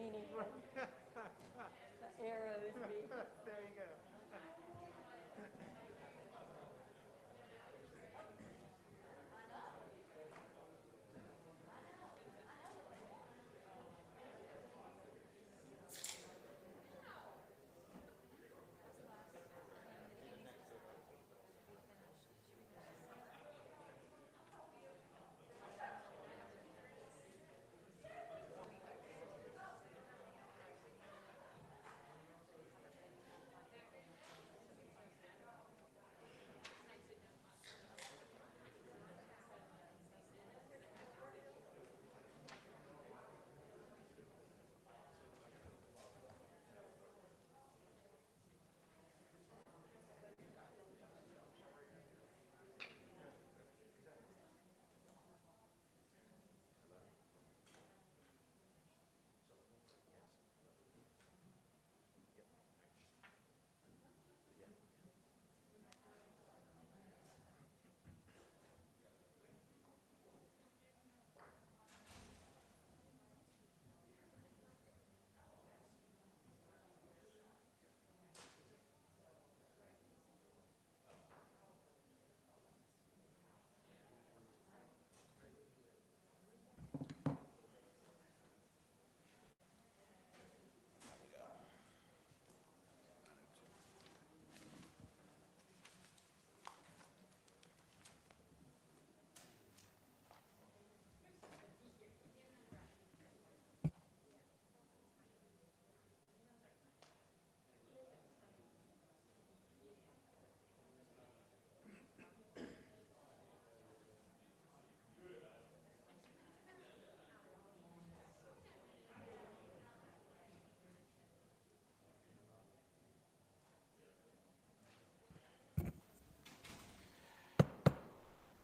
meaning for the arrows. There you go.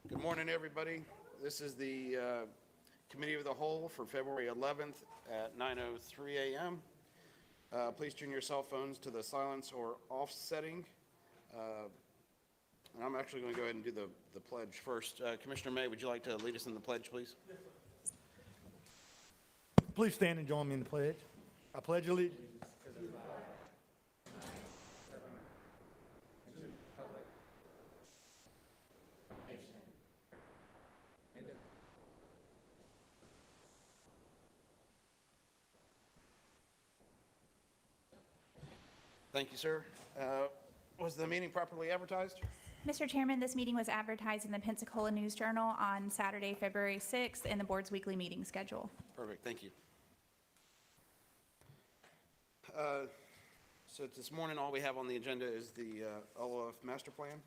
Good morning, everybody. This is the Committee of the Whole for February 11th at 9:03 a.m. Please turn your cell phones to the silence or off setting. And I'm actually going to go ahead and do the pledge first. Commissioner May, would you like to lead us in the pledge, please? Please stand and join me in the pledge. I pledge allegiance. Thank you, sir. Was the meeting properly advertised? Mr. Chairman, this meeting was advertised in the Pensacola News Journal on Saturday, February 6th in the board's weekly meeting schedule. Perfect, thank you. So this morning, all we have on the agenda is the OLF master plan.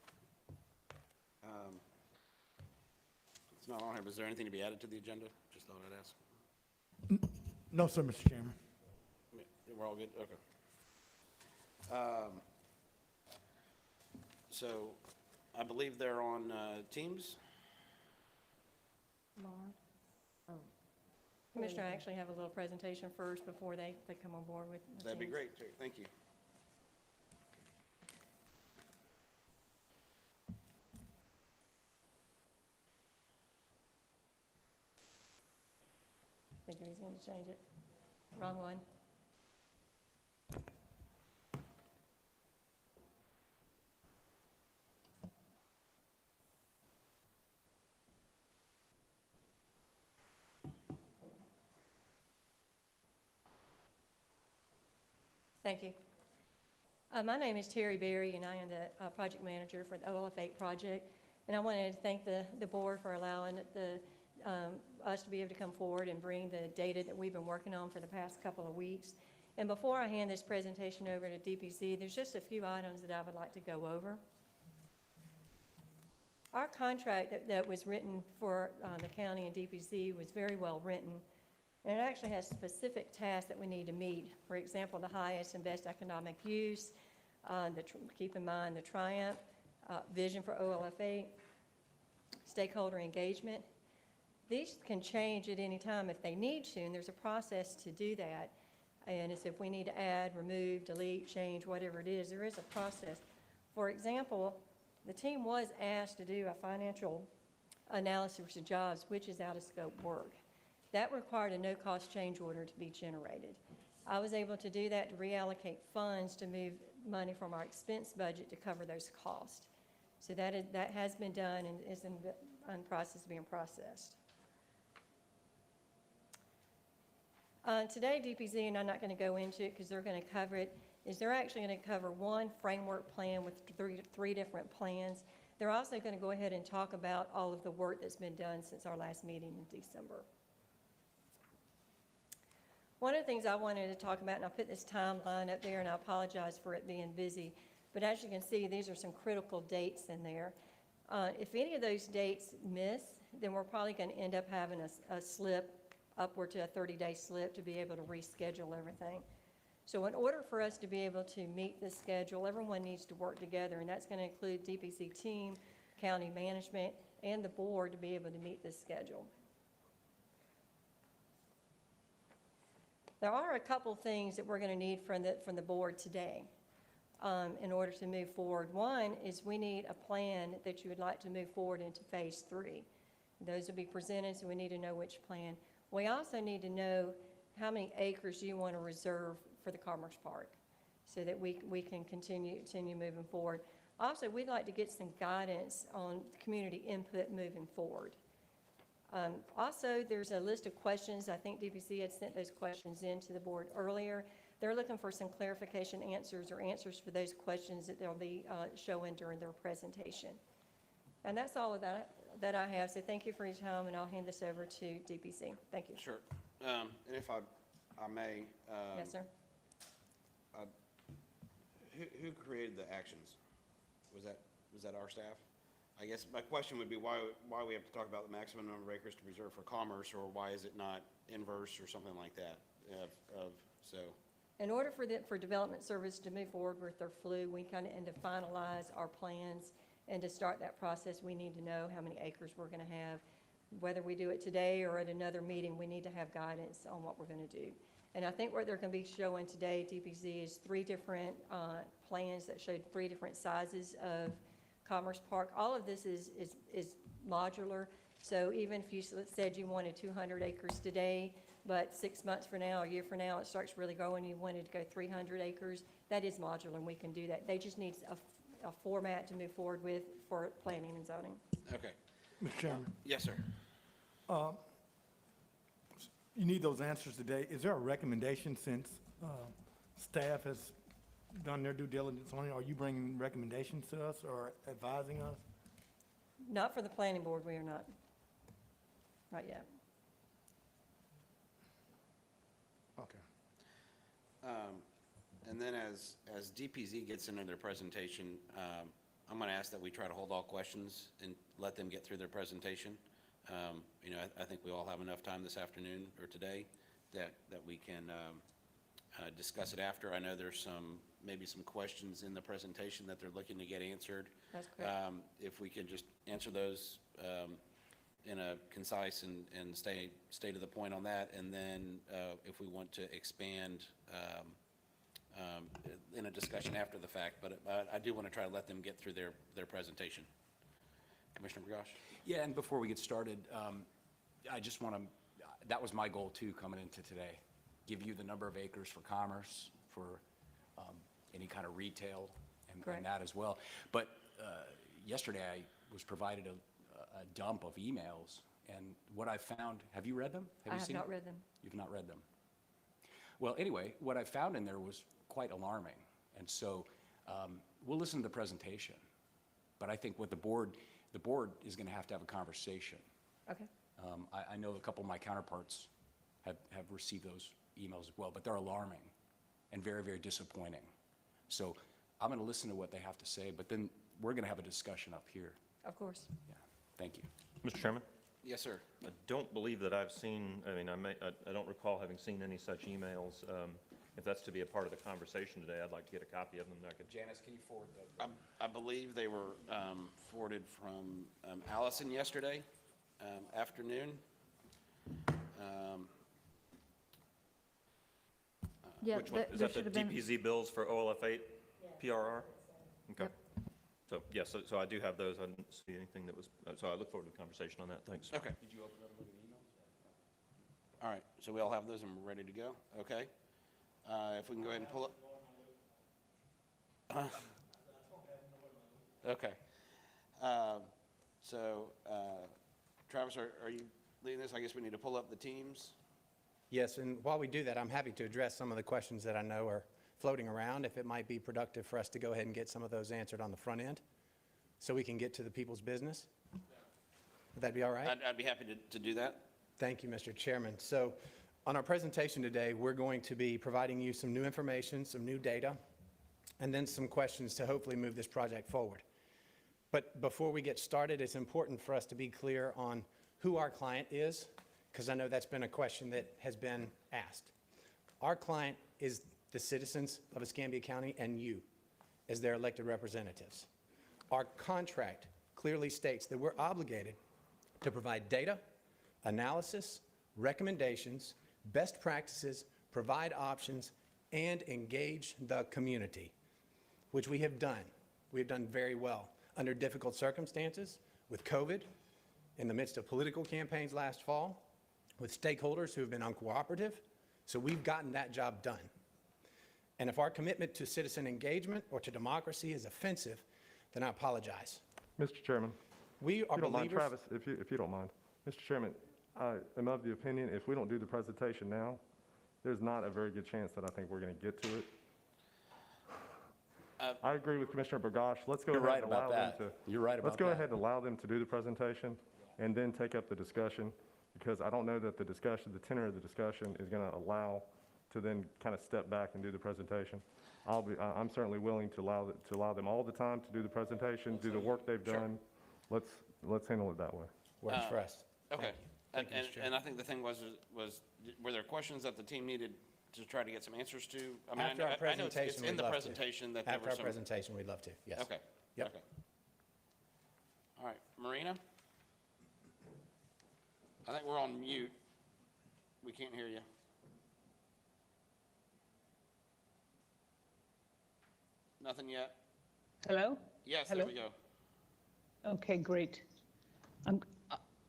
It's not on here, but is there anything to be added to the agenda? Just thought I'd ask. No, sir, Mr. Chairman. Yeah, we're all good? Okay. So I believe they're on Teams. Commissioner, I actually have a little presentation first before they come on board with the That'd be teams. great, too. Thank you. I think he's going to change it. Wrong one. Thank you. My name is Terry Berry, and I am the project manager for the OLF8 project. And I wanted to thank the board for allowing us to be able to come forward and bring the data that we've been working on for the past couple of weeks. And before I hand this presentation over to DPC, there's just a few items that I would like to go over. Our contract that was written for the county and DPC was very well written. And it actually has specific tasks that we need to meet. For example, the highest and best economic use, keep in mind the Triumph, vision for OLF8, stakeholder engagement. These can change at any time if they need to, and there's a process to do that. And it's if we need to add, remove, delete, change, whatever it is, there is a process. For example, the team was asked to do a financial analysis of jobs, which is out of scope work. That required a no-cost change order to be generated. I was able to do that to reallocate funds to move money from our expense budget to cover those costs. So that has been done and is in process of being processed. Today, DPZ, and I'm not going to go into it because they're going to cover it, is they're actually going to cover one framework plan with three different plans. They're also going to go ahead and talk about all of the work that's been done since our last meeting in December. One of the things I wanted to talk about, and I put this timeline up there, and I apologize for it being busy, but as you can see, these are some critical dates in there. If any of those dates miss, then we're probably going to end up having a slip, upward to a 30-day slip, to be able to reschedule everything. So in order for us to be able to meet this schedule, everyone needs to work together, and that's going to include DPC team, county management, and the board to be able to meet this schedule. There are a couple things that we're going to need from the board today in order to move forward. One is we need a plan that you would like to move forward into phase 3. Those will be presented, so we need to know which plan. We also need to know how many acres you want to reserve for the Commerce Park so that we can continue moving forward. Also, we'd like to get some guidance on community input moving forward. Also, there's a list of questions. I think DPC had sent those questions in to the board earlier. They're looking for some clarification answers or answers for those questions that they'll be showing during their presentation. And that's all of that I have. So thank you for your time, and I'll hand this over to DPC. Thank you. Sure. And if I may. Yes, sir. Who created the actions? Was that our staff? I guess my question would be why we have to talk about the maximum number of acres to reserve for commerce, or why is it not inverse or something like that? In order for development service to move forward with their flu, we kind of need to finalize our plans, and to start that process, we need to know how many acres we're going to have. Whether we do it today or at another meeting, we need to have guidance on what we're going to do. And I think what they're going to be showing today, DPZ, is 3 different plans that showed 3 different sizes of Commerce Park. All of this is modular. So even if you said you wanted 200 acres today, but 6 months from now, a year from now, it starts really growing, you wanted to go 300 acres, that is modular, and we can do that. They just need a format to move forward with for planning and zoning. Okay. Mr. Chairman, Yes, sir. you need those answers today. Is there a recommendation, since staff has done their due diligence on it? Are you bringing recommendations to us or advising us? Not for the planning board, we are not. Not yet. Okay. And then as DPZ gets into their presentation, I'm going to ask that we try to hold all questions and let them get through their presentation. I think we all have enough time this afternoon or today that we can discuss it after. I know there's maybe some questions in the presentation that they're looking to get answered. That's correct. If we can just answer those in a concise and stay to the point on that, and then if we want to expand in a discussion after the fact, but I do want to try to let them get through their presentation. Commissioner Bergosh? Yeah, and before we get started, I just want to, that was my goal too coming into today, give you the number of acres for commerce, for any kind of retail and that as well. But yesterday I was provided a dump of emails, and what I found, have you read them? I have not read them. You've not read them. Well, anyway, what I found in there was quite alarming. And so we'll listen to the presentation, but I think what the board is going to have a conversation. Okay. I know a couple of my counterparts have received those emails as well, but they're alarming and very, very disappointing. So I'm going to listen to what they have to say, but then we're going to have a discussion up here. Of course. Yeah. Thank you. Mr. Chairman? Yes, sir. I don't believe that I've seen, I don't recall having seen any such emails. If that's to be a part of the conversation today, I'd like to get a copy of them. Janice, can you forward those? I believe they were forwarded from Allison yesterday afternoon. Yeah, Which one? Is that the DPZ bills for OLF8 PRR? Okay. So, yes, so I do have those. I didn't see anything that was, so I look forward to the conversation on that. Thanks. Okay. Did you open up and look at the emails? All right, so we all have those and we're ready to go? Okay. If we can go ahead and pull up. Okay. So, Travis, are you leading this? I guess we need to pull up the teams. Yes, and while we do that, I'm happy to address some of the questions that I know are floating around, if it might be productive for us to go ahead and get some of those answered on the front end, so we can get to the people's business. Would that be all right? I'd be happy to do that. Thank you, Mr. Chairman. So on our presentation today, we're going to be providing you some new information, some new data, and then some questions to hopefully move this project forward. But before we get started, it's important for us to be clear on who our client is, because I know that's been a question that has been asked. Our client is the citizens of Escambia County and you as their elected representatives. Our contract clearly states that we're obligated to provide data, analysis, recommendations, best practices, provide options, and engage the community, which we have done. We have done very well under difficult circumstances, with COVID, in the midst of political campaigns last fall, with stakeholders who have been uncooperative. So we've gotten that job done. And if our commitment to citizen engagement or to democracy is offensive, then I apologize. Mr. Chairman, We are if you don't mind, believers. Travis, if you don't mind. Mr. Chairman, I am of the opinion, if we don't do the presentation now, there's not a very good chance that I think we're going to get to it. I agree with Commissioner Burgash. Let's go You're ahead right and allow about them that. to. You're right Let's about go that. ahead and allow them to do the presentation and then take up the discussion, because I don't know that the discussion, the tenor of the discussion is going to allow to then kind of step back and do the presentation. I'm certainly willing to allow them all the time to do the presentation, do the work they've done. Let's handle it that way. Works for us. Okay. Thank you, Mr. Chairman. And I think the thing was, were there questions that the team needed to try to get some answers to? I mean, After our I know it's presentation, in we'd the love to. presentation that there After were our some. presentation, we'd love to, yes. Okay. Yep. Okay. All right, Marina? I think we're on mute. We can't hear you. Nothing yet? Hello? Yes, Hello? there we go. Okay, great.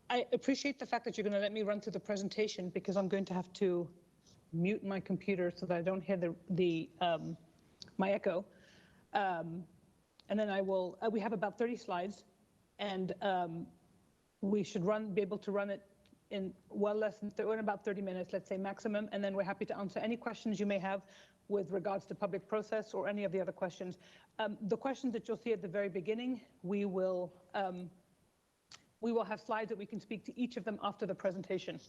I appreciate the fact that you're going to let me run through the presentation, because I'm going to have to mute my computer so that I don't hear my echo. And then I will, we have about 30 slides, and we should be able to run it in in about 30 minutes, let's say maximum, and then we're happy to answer any questions you may have with regards to public process or any of the other questions. The questions that you'll see at the very beginning, we will have slides that we can speak to each of them after the presentation.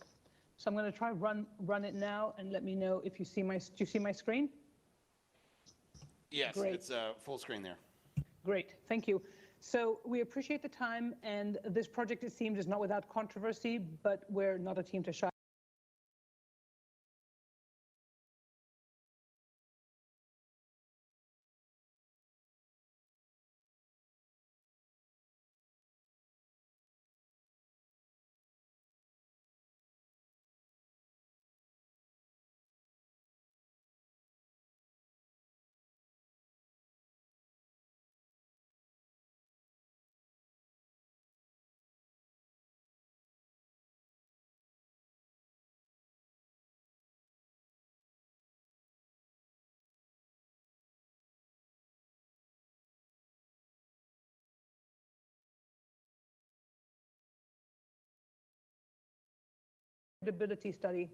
So I'm going to try run it now, and let me know if you see do you see my screen? Yes, Great. it's full screen there. Great, thank you. So we appreciate the time, and this project, it seems, is not without controversy, but we're not a team to shy. Marketability study,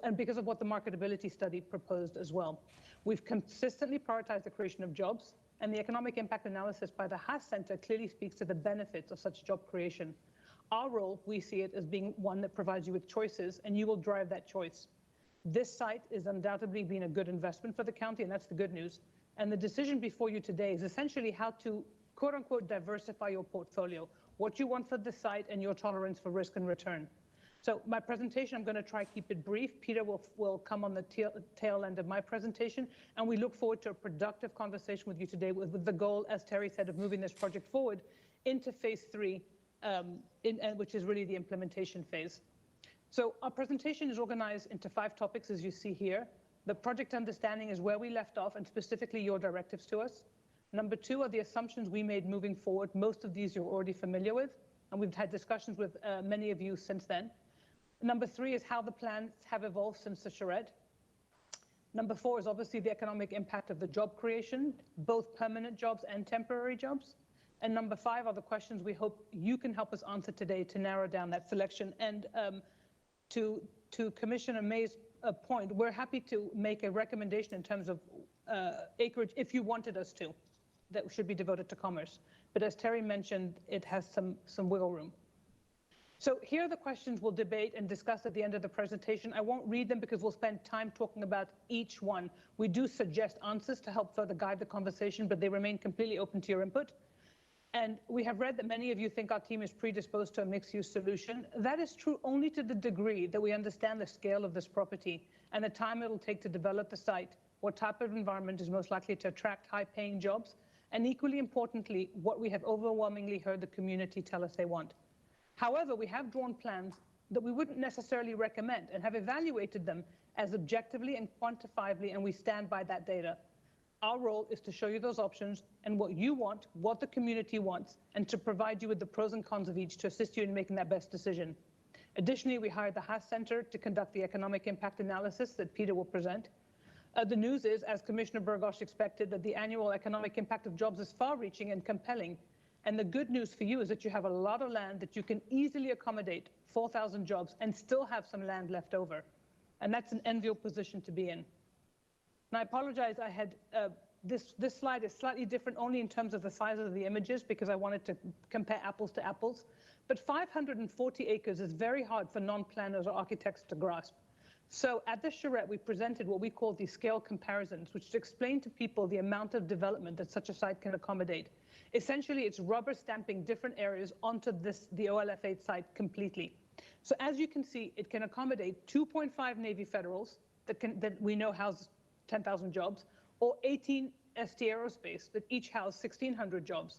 and because of what the marketability study proposed as well. We've consistently prioritized the creation of jobs, and the economic impact analysis by the Haas Center clearly speaks to the benefits of such job creation. Our role, we see it as being one that provides you with choices, and you will drive that choice. This site is undoubtedly been a good investment for the county, and that's the good news. And the decision before you today is essentially how to, quote unquote, diversify your portfolio, what you want for the site and your tolerance for risk and return. So my presentation, I'm going to try to keep it brief. Peter will come on the tail end of my presentation, and we look forward to a productive conversation with you today with the goal, as Terry said, of moving this project forward into phase 3, which is really the implementation phase. So our presentation is organized into 5 topics, as you see here. The project understanding is where we left off, and specifically your directives to us. Number 2 are the assumptions we made moving forward. Most of these you're already familiar with, and we've had discussions with many of you since then. Number 3 is how the plans have evolved since the charrette. Number 4 is obviously the economic impact of the job creation, both permanent jobs and temporary jobs. And number 5 are the questions we hope you can help us answer today to narrow down that selection. And to Commissioner May's point, we're happy to make a recommendation in terms of acreage if you wanted us to, that should be devoted to commerce. But as Terry mentioned, it has some wiggle room. So here are the questions we'll debate and discuss at the end of the presentation. I won't read them because we'll spend time talking about each one. We do suggest answers to help further guide the conversation, but they remain completely open to your input. And we have read that many of you think our team is predisposed to a mixed-use solution. That is true only to the degree that we understand the scale of this property and the time it'll take to develop the site, what type of environment is most likely to attract high-paying jobs, and equally importantly, what we have overwhelmingly heard the community tell us they want. However, we have drawn plans that we wouldn't necessarily recommend and have evaluated them as objectively and quantifiably, and we stand by that data. Our role is to show you those options and what you want, what the community wants, and to provide you with the pros and cons of each to assist you in making that best decision. Additionally, we hired the Haas Center to conduct the economic impact analysis that Peter will present. The news is, as Commissioner Burgos expected, that the annual economic impact of jobs is far-reaching and compelling. And the good news for you is that you have a lot of land that you can easily accommodate 4,000 jobs and still have some land left over. And that's an enviable position to be in. And I apologize, I had, this slide is slightly different only in terms of the size of the images because I wanted to compare apples to apples. But 540 acres is very hard for non-planners or architects to grasp. So at the charrette, we presented what we call the scale comparisons, which explain to people the amount of development that such a site can accommodate. Essentially, it's rubber stamping different areas onto the OLF8 site completely. So as you can see, it can accommodate 2.5 Navy Federals that we know house 10,000 jobs, or 18 ST Aerospace that each house 1,600 jobs.